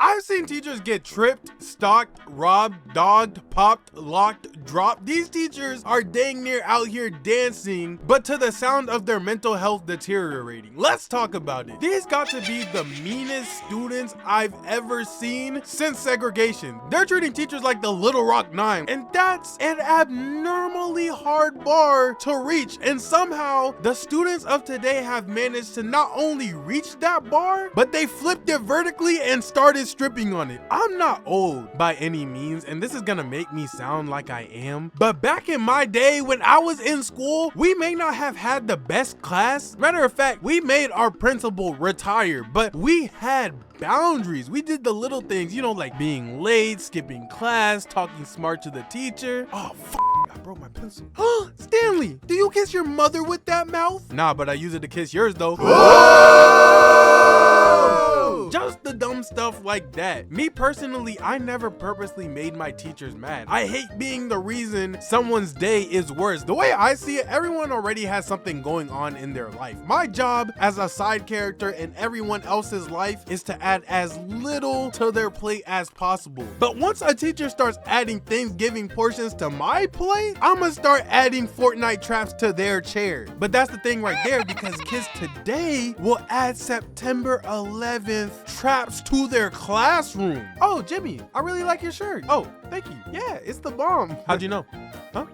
I've seen teachers get tripped, stalked, robbed, dogged, popped, locked, dropped. These teachers are dang near out here dancing, but to the sound of their mental health deteriorating. Let's talk about it. These got to be the meanest students I've ever seen since segregation. They're treating teachers like the Little Rock Nine, and that's an abnormally hard bar to reach. And somehow the students of today have managed to not only reach that bar, but they flipped it vertically and started stripping on it. I'm not old by any means, and this is gonna make me sound like I am, but back in my day when I was in school, we may not have had the best class. Matter of fact, we made our principal retire, but we had boundaries. We did the little things, you know, like being late, skipping class, talking smart to the teacher. Oh, I broke my pencil. Stanley, do you kiss your mother with that mouth? Nah, but I use it to kiss yours though. Just the dumb stuff like that. Me personally, I never purposely made my teachers mad. I hate being the reason someone's day is worse. The way I see it, everyone already has something going on in their life. My job as a side character in everyone else's life is to add as little to their plate as possible. But once a teacher starts adding Thanksgiving portions to my plate, I'ma start adding Fortnite traps to their chair. But that's the thing right there, because kids today will add September 11th traps to their classroom. Oh, Jimmy, I really like your shirt. Oh, thank you. Yeah, it's the bomb. How'd you know? Huh?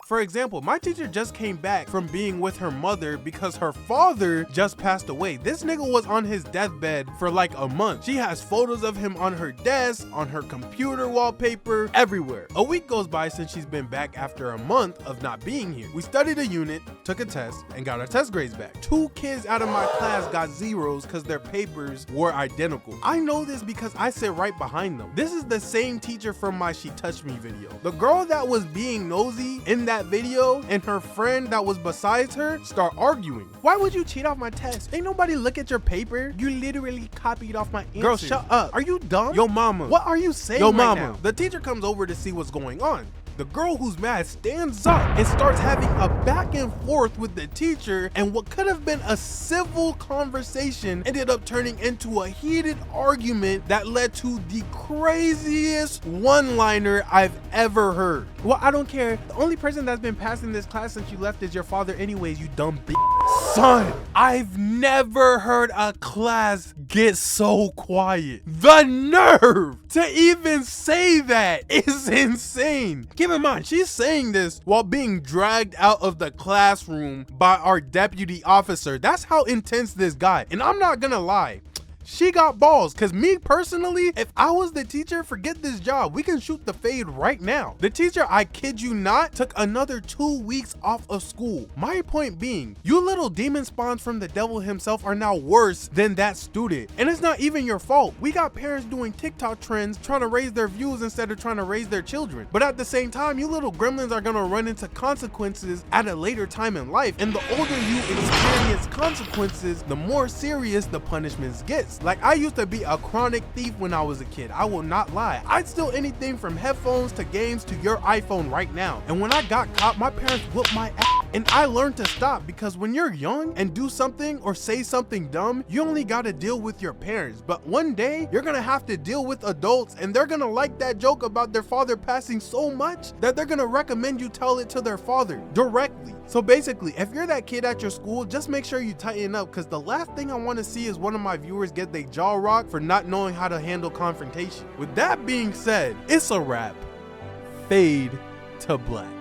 For example, my teacher just came back from being with her mother because her father just passed away. This nigga was on his deathbed for like a month. She has photos of him on her desk, on her computer wallpaper, everywhere. A week goes by since she's been back after a month of not being here. We studied a unit, took a test, and got our test grades back. 2 kids out of my class got zeros because their papers were identical. I know this because I sit right behind them. This is the same teacher from my She Touched Me video. The girl that was being nosy in that video and her friend that was besides her start arguing. Why would you cheat off my test? Ain't nobody look at your paper. You literally copied off my answer. Girl, shut up. Are you dumb? Yo mama. What are you saying right now? The teacher comes over to see what's going on. The girl who's mad stands up and starts having a back and forth with the teacher, and what could have been a civil conversation ended up turning into a heated argument that led to the craziest one-liner I've ever heard. Well, I don't care. The only person that's been passing this class since you left is your father anyways, you dumb bitch. Son, I've never heard a class get so quiet. The nerve to even say that is insane. Keep in mind, she's saying this while being dragged out of the classroom by our deputy officer. That's how intense this got. And I'm not gonna lie, she got balls, because me personally, if I was the teacher, forget this job. We can shoot the fade right now. The teacher, I kid you not, took another 2 weeks off of school. My point being, you little demon spawns from the devil himself are now worse than that student. And it's not even your fault. We got parents doing TikTok trends trying to raise their views instead of trying to raise their children. But at the same time, you little gremlins are gonna run into consequences at a later time in life. And the older you experience consequences, the more serious the punishments gets. Like, I used to be a chronic thief when I was a kid. I will not lie. I'd steal anything from headphones to games to your iPhone right now. And when I got caught, my parents whooped my ass. And I learned to stop, because when you're young and do something or say something dumb, you only got to deal with your parents. But one day, you're going to have to deal with adults, and they're going to like that joke about their father passing so much that they're going to recommend you tell it to their father directly. So basically, if you're that kid at your school, just make sure you tighten up, because the last thing I want to see is one of my viewers get their jaw rocked for not knowing how to handle confrontation. With that being said, it's a wrap. Fade to black.